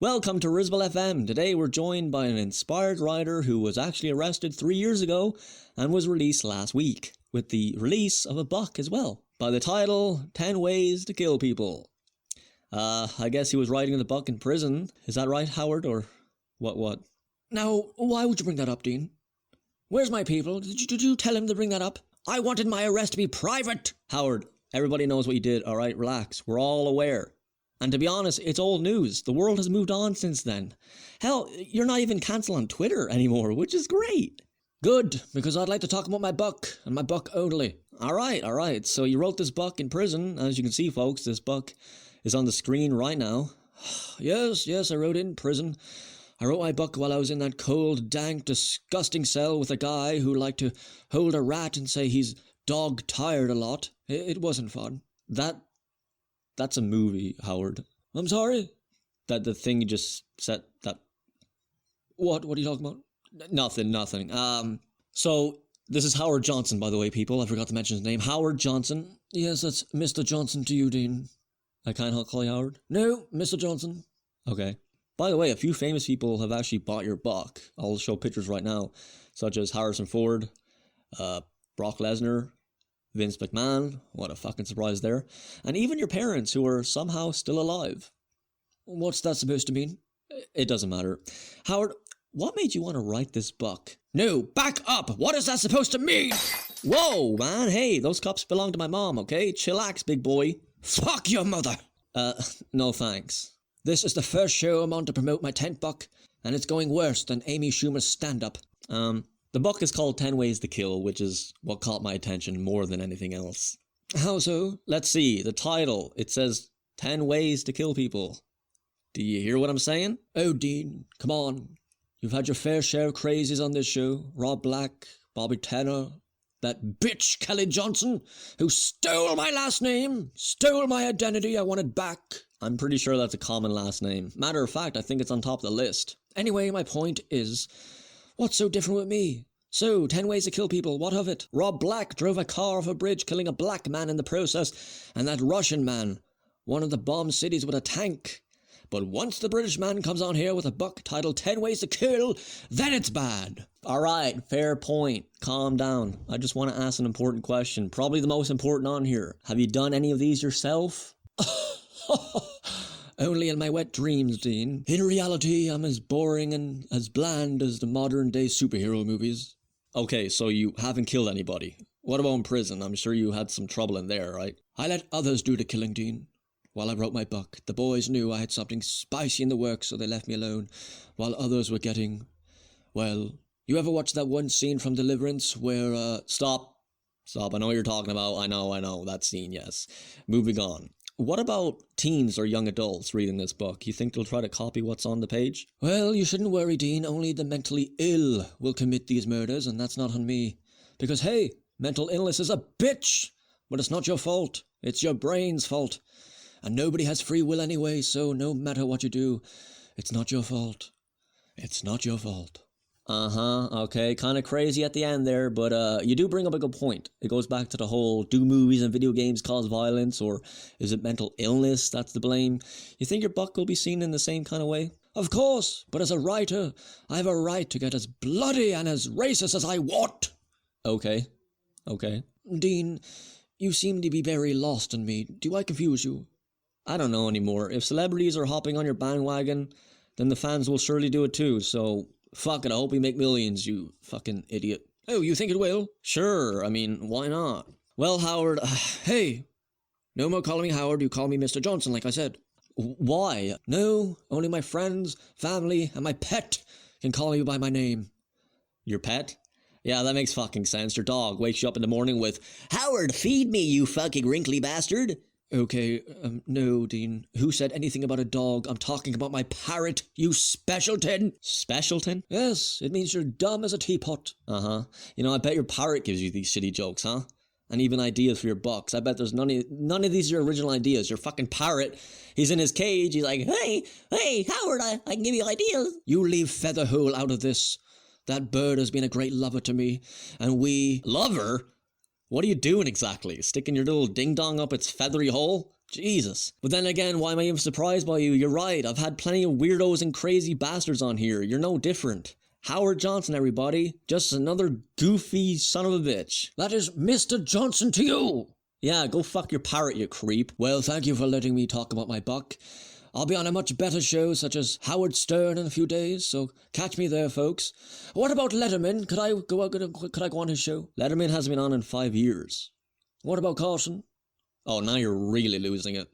Welcome to RisibleFM. Today we're joined by an inspired writer who was actually arrested 3 years ago and was released last week, with the release of a book as well, by the title 10 Ways to Kill People. I guess he was writing the book in prison. Is that right, Howard, or what? Now, why would you bring that up, Dean? Where's my people? Did you tell him to bring that up? I wanted my arrest to be private. Howard, everybody knows what you did, alright? Relax. We're all aware. And to be honest, it's old news. The world has moved on since then. Hell, you're not even cancelled on Twitter anymore, which is great. Good, because I'd like to talk about my book, and my book only. Alright. So you wrote this book in prison. As you can see, folks, this book is on the screen right now. Yes, I wrote it in prison. I wrote my book while I was in that cold, dank, disgusting cell with a guy who liked to hold a rat and say he's dog-tired a lot. It wasn't fun. That's a movie, Howard. I'm sorry? That the thing you just said, that... What are you talking about? Nothing. So, this is Howard Johnson, by the way, people. I forgot to mention his name. Howard Johnson. Yes, that's Mr. Johnson to you, Dean. I can't call you Howard? No, Mr. Johnson. Okay. By the way, a few famous people have actually bought your book. I'll show pictures right now, such as Harrison Ford, Brock Lesnar, Vince McMahon, what a fucking surprise there, and even your parents who are somehow still alive. What's that supposed to mean? It doesn't matter. Howard, what made you want to write this book? No, back up! What is that supposed to mean? Whoa, man, hey, those cups belong to my mom, okay? Chillax, big boy. Fuck your mother! No thanks. This is the first show I'm on to promote my 10th book, and it's going worse than Amy Schumer's stand-up. The book is called 10 Ways to Kill, which is what caught my attention more than anything else. How so? Let's see, the title, it says 10 Ways to Kill People. Do you hear what I'm saying? Oh, Dean, come on. You've had your fair share of crazies on this show. Rob Black, Bobby Tanner, that bitch Kelly Johnson, who stole my last name, stole my identity I wanted back. I'm pretty sure that's a common last name. Matter of fact, I think it's on top of the list. Anyway, my point is... what's so different with me? So, 10 ways to kill people, what of it? Rob Black drove a car off a bridge, killing a black man in the process, and that Russian man wanted to bomb cities with a tank. But once the British man comes on here with a book titled 10 Ways to Kill, then it's bad. Alright, fair point. Calm down. I just want to ask an important question, probably the most important on here. Have you done any of these yourself? Only in my wet dreams, Dean. In reality, I'm as boring and as bland as the modern-day superhero movies. Okay, so you haven't killed anybody. What about in prison? I'm sure you had some trouble in there, right? I let others do the killing, Dean. While I wrote my book, the boys knew I had something spicy in the works, so they left me alone, while others were getting... well, you ever watch that one scene from Deliverance where, Stop, I know what you're talking about. I know, that scene, yes. Moving on. What about teens or young adults reading this book? You think they'll try to copy what's on the page? Well, you shouldn't worry, Dean. Only the mentally ill will commit these murders, and that's not on me. Because, hey, mental illness is a bitch! But it's not your fault. It's your brain's fault. And nobody has free will anyway, so no matter what you do, it's not your fault. It's not your fault. Okay, kind of crazy at the end there, but you do bring up a good point. It goes back to the whole, do movies and video games cause violence, or is it mental illness that's to blame? You think your book will be seen in the same kind of way? Of course, but as a writer, I have a right to get as bloody and as racist as I want. Okay. Dean, you seem to be very lost in me. Do I confuse you? I don't know anymore. If celebrities are hopping on your bandwagon, then the fans will surely do it too, so... fuck it, I hope we make millions, you fucking idiot. Oh, you think it will? Sure, I mean, why not? Well, Howard... hey, no more calling me Howard, you call me Mr. Johnson, like I said. Why? No, only my friends, family, and my pet can call you by my name. Your pet? Yeah, that makes fucking sense. Your dog wakes you up in the morning with, Howard, feed me, you fucking wrinkly bastard. Okay, no, Dean. Who said anything about a dog? I'm talking about my parrot, you specialton. Specialton? Yes, it means you're dumb as a teapot. You know, I bet your parrot gives you these shitty jokes, huh? And even ideas for your books. I bet there's none of these are your original ideas. Your fucking parrot, he's in his cage, he's like, hey, Howard, I can give you ideas. You leave Featherhole out of this. That bird has been a great lover to me, and we... Lover? What are you doing exactly? Sticking your little ding-dong up its feathery hole? Jesus. But then again, why am I even surprised by you? You're right, I've had plenty of weirdos and crazy bastards on here. You're no different. Howard Johnson, everybody. Just another goofy son of a bitch. That is Mr. Johnson to you. Yeah, go fuck your parrot, you creep. Well, thank you for letting me talk about my buck. I'll be on a much better show, such as Howard Stern, in a few days, so catch me there, folks. What about Letterman? Could I go on his show? Letterman hasn't been on in 5 years. What about Carson? Oh, now you're really losing it.